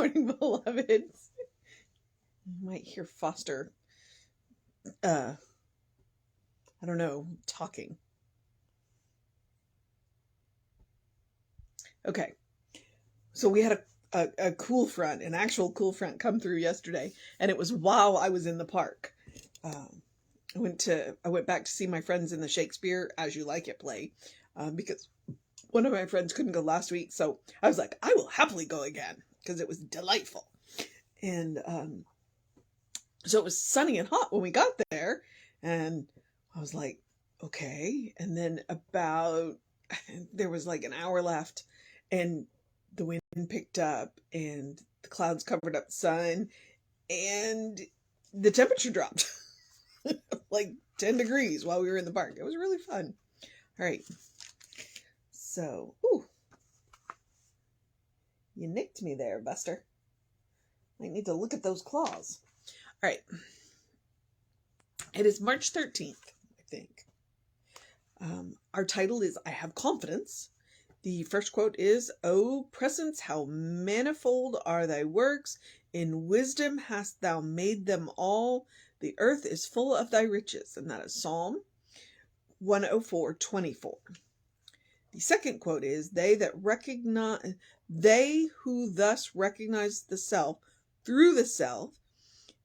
morning, beloveds. You might hear Foster, I don't know, talking. Okay, so we had a cool front, an actual cool front come through yesterday, and it was while I was in the park. I went back to see my friends in the Shakespeare As You Like It play, because one of my friends couldn't go last week, so I was like, I will happily go again, because it was delightful. And so it was sunny and hot when we got there, and I was like, okay. And then there was like an hour left, and the wind picked up, and the clouds covered up the sun, and the temperature dropped like 10 degrees while we were in the park. It was really fun. All right. So, ooh, you nicked me there, Buster. I need to look at those claws. All right. It is March 13th, I think. Our title is I Have Confidence. The first quote is, O presence, how manifold are thy works. In wisdom hast thou made them all. The earth is full of thy riches. And that is Psalm 104:24. The second quote is, they who thus recognize the self through the self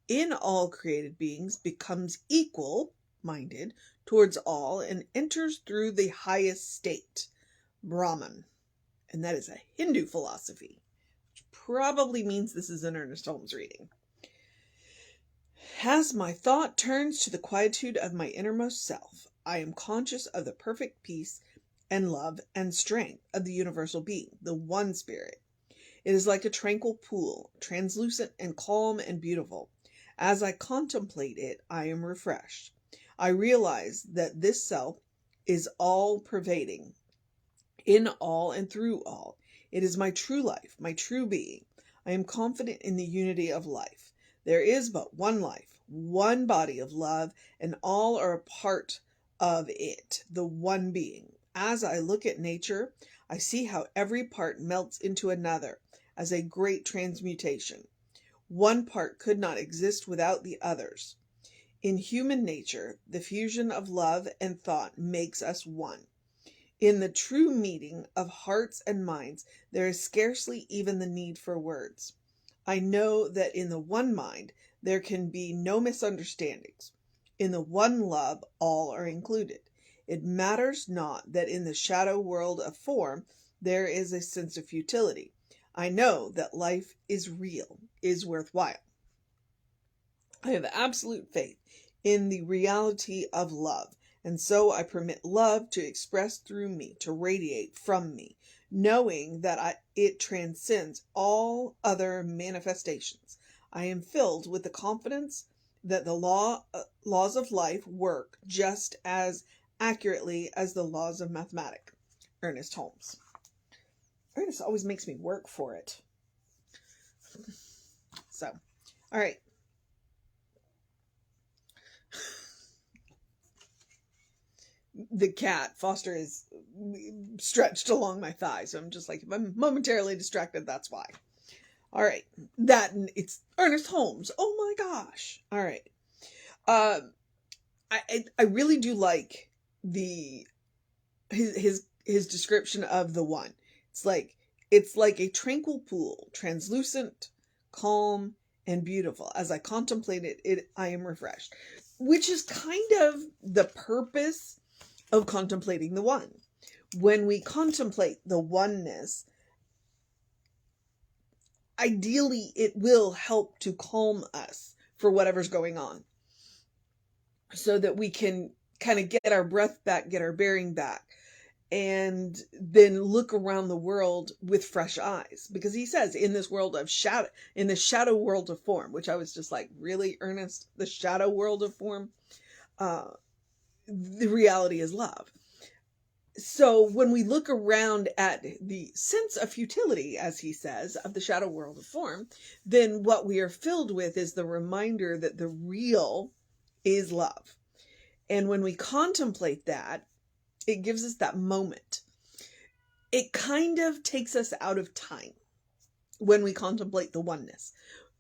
in all created beings becomes equal-minded towards all and enters through the highest state, Brahman. And that is a Hindu philosophy, which probably means this is an Ernest Holmes reading. As my thought turns to the quietude of my innermost self, I am conscious of the perfect peace and love and strength of the universal being, the one spirit. It is like a tranquil pool, translucent and calm and beautiful. As I contemplate it, I am refreshed. I realize that this self is all-pervading, in all and through all. It is my true life, my true being. I am confident in the unity of life. There is but one life, one body of love, and all are a part of it, the one being. As I look at nature, I see how every part melts into another as a great transmutation. One part could not exist without the others. In human nature, the fusion of love and thought makes us one. In the true meeting of hearts and minds, there is scarcely even the need for words. I know that in the one mind, there can be no misunderstandings. In the one love, all are included. It matters not that in the shadow world of form, there is a sense of futility. I know that life is real, is worthwhile. I have absolute faith in the reality of love, and so I permit love to express through me, to radiate from me, knowing that it transcends all other manifestations. I am filled with the confidence that the laws of life work just as accurately as the laws of mathematics. Ernest Holmes. Ernest always makes me work for it. So, all right. The cat, Foster, is stretched along my thigh, so I'm just like, if I'm momentarily distracted, that's why. All right. It's Ernest Holmes. Oh my gosh. All right. I really do like his description of the one. It's like a tranquil pool, translucent, calm, and beautiful. As I contemplate it, I am refreshed, which is kind of the purpose of contemplating the one. When we contemplate the oneness, ideally it will help to calm us for whatever's going on, so that we can kind of get our breath back, get our bearing back, and then look around the world with fresh eyes. Because he says, in this world of shadow, in the shadow world of form, which I was just like, really, Ernest? The shadow world of form? The reality is love. So when we look around at the sense of futility, as he says, of the shadow world of form, then what we are filled with is the reminder that the real is love. And when we contemplate that, it gives us that moment. It kind of takes us out of time. when we contemplate the oneness.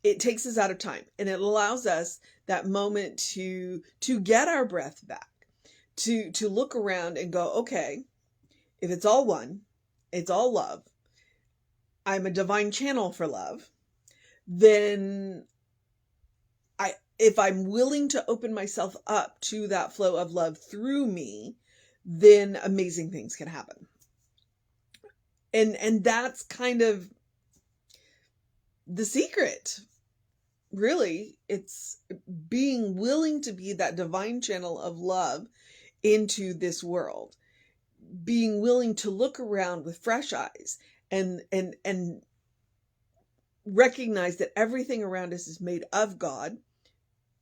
It takes us out of time, and it allows us that moment to get our breath back, to look around and go, okay, if it's all one, it's all love, I'm a divine channel for love, then if I'm willing to open myself up to that flow of love through me, then amazing things can happen. And that's kind of the secret. Really, it's being willing to be that divine channel of love into this world, being willing to look around with fresh eyes and recognize that everything around us is made of God,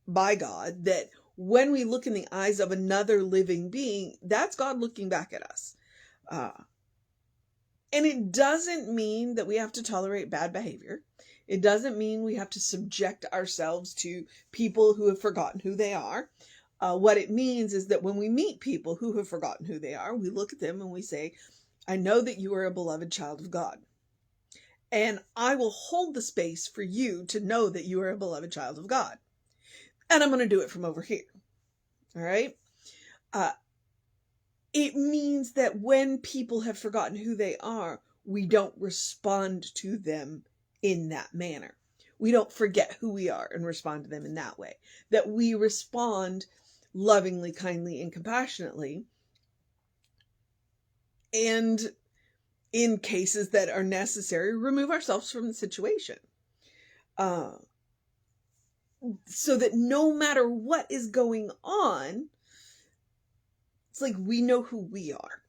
by God, that when we look in the eyes of another living being, that's God looking back at us. And it doesn't mean that we have to tolerate bad behavior. It doesn't mean we have to subject ourselves to people who have forgotten who they are. What it means is that when we meet people who have forgotten who they are, we look at them and we say, I know that you are a beloved child of God. And I will hold the space for you to know that you are a beloved child of God. And I'm going to do it from over here. All right? It means that when people have forgotten who they are, we don't respond to them in that manner. We don't forget who we are and respond to them in that way. That we respond lovingly, kindly, and compassionately. And in cases that are necessary, remove ourselves from the situation. So that no matter what is going on, it's like we know who we are.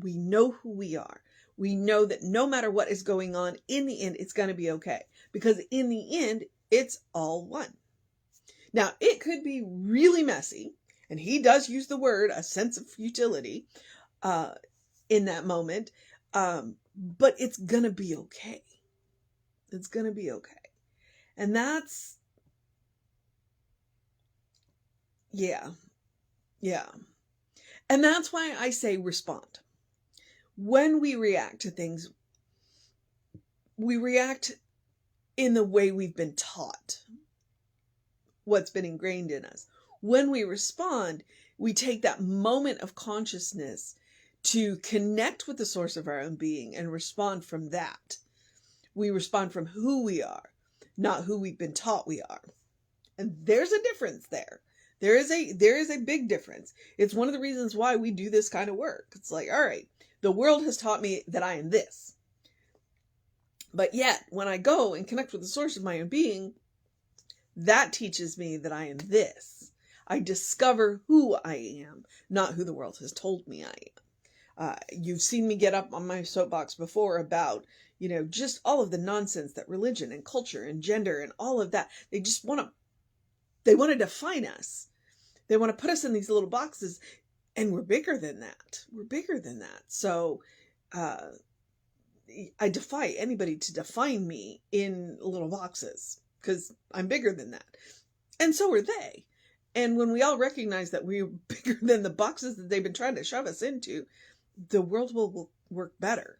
We know who we are. We know that no matter what is going on, in the end, it's going to be okay. Because in the end, it's all one. Now, it could be really messy, and he does use the word, a sense of futility, in that moment, but it's going to be okay. It's going to be okay. And that's, yeah. And that's why I say respond. When we react to things, we react in the way we've been taught, what's been ingrained in us. When we respond, we take that moment of consciousness to connect with the source of our own being and respond from that. We respond from who we are, not who we've been taught we are. And there's a difference there. There is a big difference. It's one of the reasons why we do this kind of work. It's like, all right, the world has taught me that I am this. But yet, when I go and connect with the source of my own being, that teaches me that I am this. I discover who I am, not who the world has told me I am. You've seen me get up on my soapbox before about, just all of the nonsense that religion and culture and gender and all of that, they want to define us. They want to put us in these little boxes, and we're bigger than that. We're bigger than that. So I defy anybody to define me in little boxes, because I'm bigger than that. And so are they. And when we all recognize that we're bigger than the boxes that they've been trying to shove us into, the world will work better.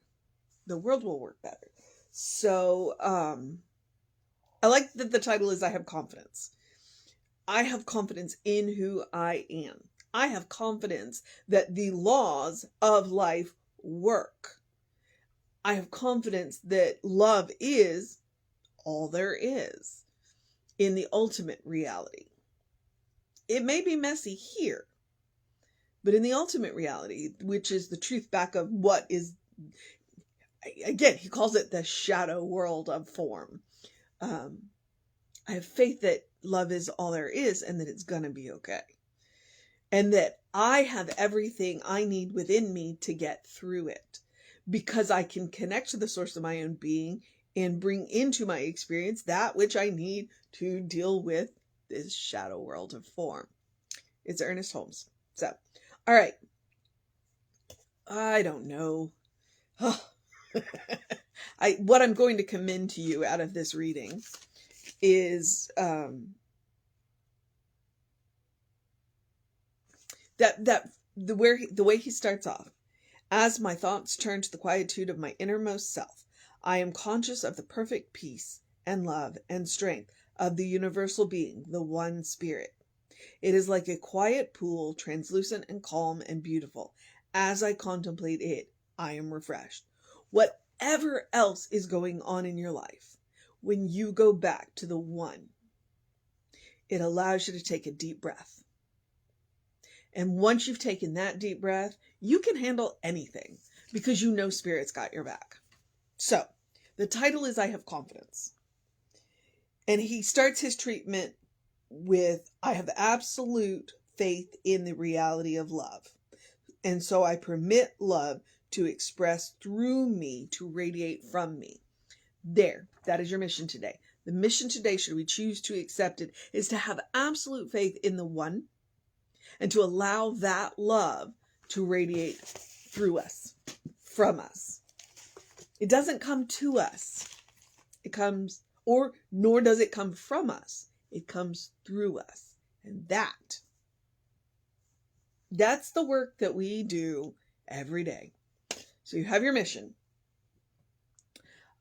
The world will work better. So I like that the title is I Have Confidence. I have confidence in who I am. I have confidence that the laws of life work. I have confidence that love is all there is in the ultimate reality. It may be messy here, but in the ultimate reality, which is the truth back of what is, again, he calls it the shadow world of form. I have faith that love is all there is and that it's going to be okay. And that I have everything I need within me to get through it, because I can connect to the source of my own being and bring into my experience that which I need to deal with this shadow world of form. It's Ernest Holmes. So, all right. I don't know. What I'm going to commend to you out of this reading is the way he starts off. As my thoughts turn to the quietude of my innermost self, I am conscious of the perfect peace and love and strength of the universal being, the one spirit. It is like a quiet pool, translucent and calm and beautiful. As I contemplate it, I am refreshed. Whatever else is going on in your life, when you go back to the one, it allows you to take a deep breath. And once you've taken that deep breath, you can handle anything because you know Spirit's got your back. So, the title is I Have Confidence. And he starts his treatment with, I have absolute faith in the reality of love. And so I permit love to express through me, to radiate from me. There, that is your mission today. The mission today, should we choose to accept it, is to have absolute faith in the one and to allow that love to radiate through us, from us. It doesn't come to us. It comes, or nor does it come from us. It comes through us. And that's the work that we do every day. So you have your mission.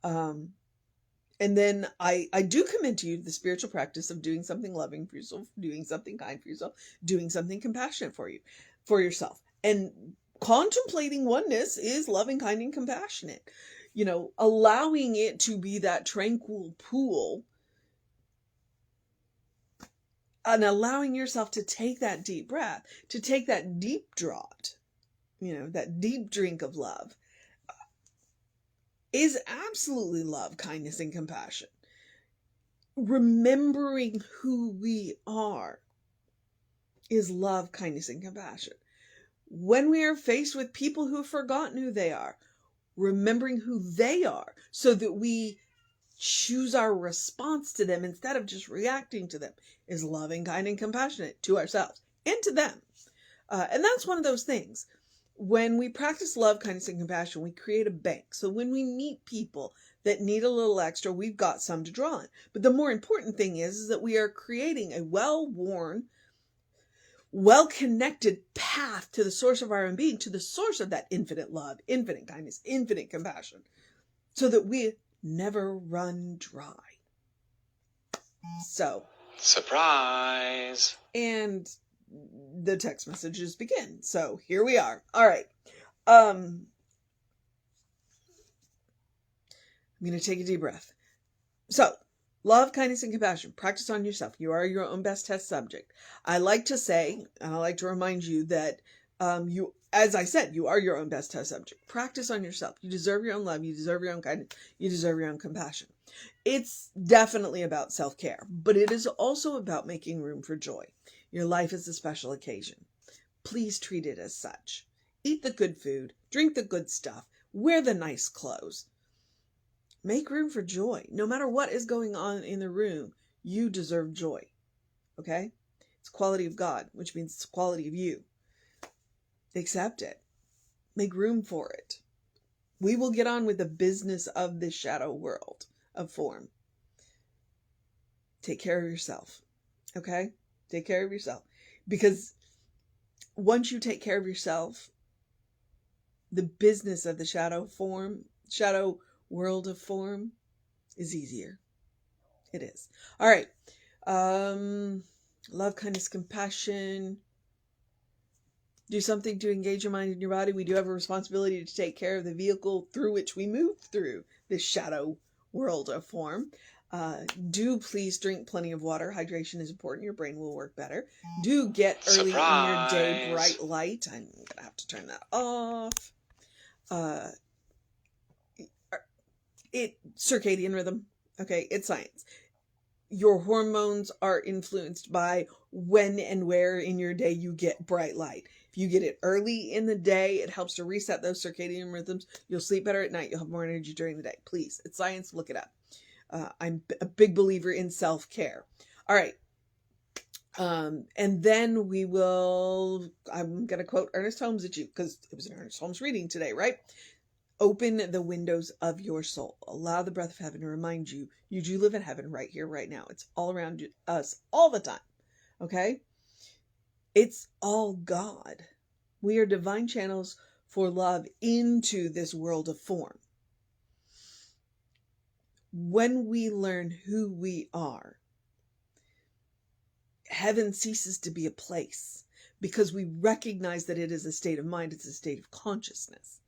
And then I do commend to you the spiritual practice of doing something loving for yourself, doing something kind for yourself, doing something compassionate for yourself. And contemplating oneness is loving, kind, and compassionate. You know, allowing it to be that tranquil pool and allowing yourself to take that deep breath, to take that deep draught, you know, that deep drink of love, is absolutely love, kindness, and compassion. Remembering who we are is love, kindness, and compassion. When we are faced with people who have forgotten who they are, remembering who they are so that we choose our response to them instead of just reacting to them is loving, kind, and compassionate to ourselves and to them. And that's one of those things. When we practice love, kindness, and compassion, we create a bank. So when we meet people that need a little extra, we've got some to draw on. But the more important thing is that we are creating a well-worn, well-connected path to the source of our own being, to the source of that infinite love, infinite kindness, infinite compassion, so that we never run dry. So, surprise. And the text messages begin. So here we are. All right. I'm going to take a deep breath. So, love, kindness, and compassion. Practice on yourself. You are your own best test subject. I like to say, and I like to remind you that you, as I said, you are your own best test subject. Practice on yourself. You deserve your own love. You deserve your own kindness. You deserve your own compassion. It's definitely about self-care, but it is also about making room for joy. Your life is a special occasion. Please treat it as such. Eat the good food, drink the good stuff, wear the nice clothes. Make room for joy. No matter what is going on in the room, you deserve joy. Okay? It's quality of God, which means it's quality of you. Accept it. Make room for it. We will get on with the business of this shadow world of form. Take care of yourself. Okay? Take care of yourself. Because once you take care of yourself, the business of the shadow world of form is easier. It is. All right. Love, kindness, compassion. Do something to engage your mind and your body. We do have a responsibility to take care of the vehicle through which we move through this shadow world of form. Do please drink plenty of water. Hydration is important. Your brain will work better. Do get early in your day bright light. I'm going to have to turn that off. Circadian rhythm. Okay, it's science. Your hormones are influenced by when and where in your day you get bright light. If you get it early in the day, it helps to reset those circadian rhythms. You'll sleep better at night. You'll have more energy during the day. Please, it's science. Look it up. I'm a big believer in self-care. All right. And then I'm going to quote Ernest Holmes at you because it was an Ernest Holmes reading today, right? Open the windows of your soul. Allow the breath of heaven to remind you, you do live in heaven right here, right now. It's all around us all the time. Okay? It's all God. We are divine channels for love into this world of form. When we learn who we are, heaven ceases to be a place because we recognize that it is a state of mind. It's a state of consciousness.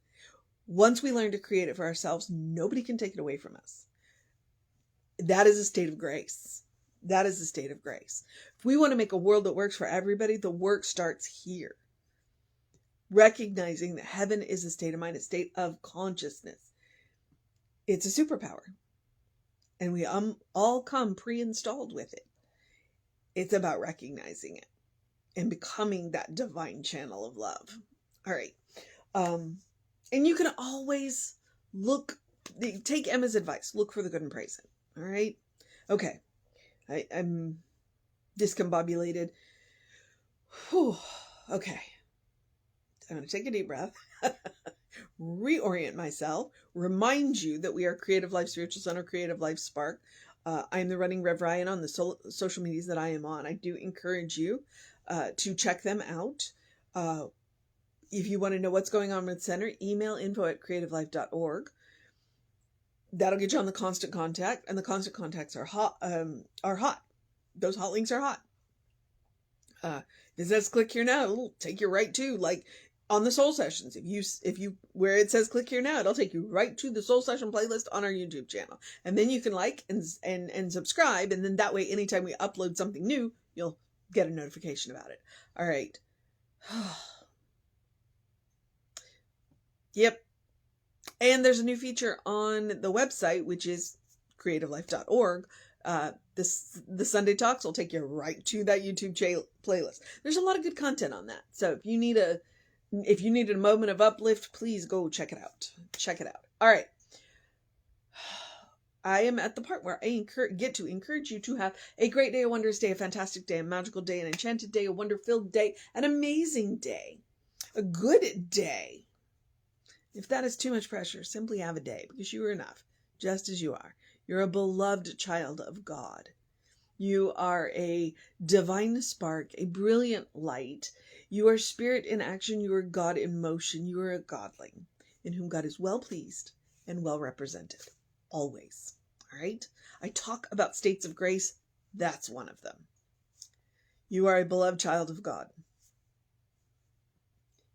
Once we learn to create it for ourselves, nobody can take it away from us. That is a state of grace. That is a state of grace. If we want to make a world that works for everybody, the work starts here. Recognizing that heaven is a state of mind, a state of consciousness. It's a superpower. And we all come pre-installed with it. It's about recognizing it and becoming that divine channel of love. All right. And you can always take Emma's advice. Look for the good and praise it. All right. Okay. I'm discombobulated. Whew. Okay. I'm going to take a deep breath, reorient myself, remind you that we are Creative Life Spiritual Center, Creative Life Spark. I'm the running Rev Ryan on the social medias that I am on. I do encourage you to check them out. If you want to know what's going on with the center, email info@creativelife.org. That'll get you on the constant contact, and the constant contacts are hot. Those hot links are hot. It says click here now, it'll take you right to, like on the soul sessions. If you where it says click here now, it'll take you right to the soul session playlist on our YouTube channel. And then you can like and subscribe, and then that way anytime we upload something new, you'll get a notification about it. All right. Yep. And there's a new feature on the website, which is creativelife.org. The Sunday Talks will take you right to that YouTube playlist. There's a lot of good content on that. So if you needed a moment of uplift, please go check it out. Check it out. All right. I am at the part where I get to encourage you to have a great day, a wondrous day, a fantastic day, a magical day, an enchanted day, a wonder-filled day, an amazing day, a good day. If that is too much pressure, simply have a day, because you are enough, just as you are. You're a beloved child of God. You are a divine spark, a brilliant light. You are spirit in action. You are God in motion. You are a godling in whom God is well pleased and well represented. Always. All right? I talk about states of grace. That's one of them. You are a beloved child of God.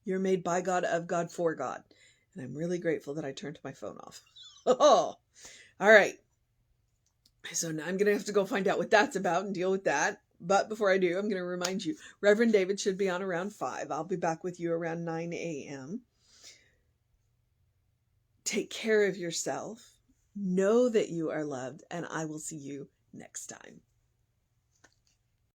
You're made by God, of God, for God. And I'm really grateful that I turned my phone off. Oh, all right. So now I'm going to have to go find out what that's about and deal with that. But before I do, I'm going to remind you, Reverend David should be on around 5. I'll be back with you around 9 a.m. Take care of yourself. Know that you are loved, and I will see you next time.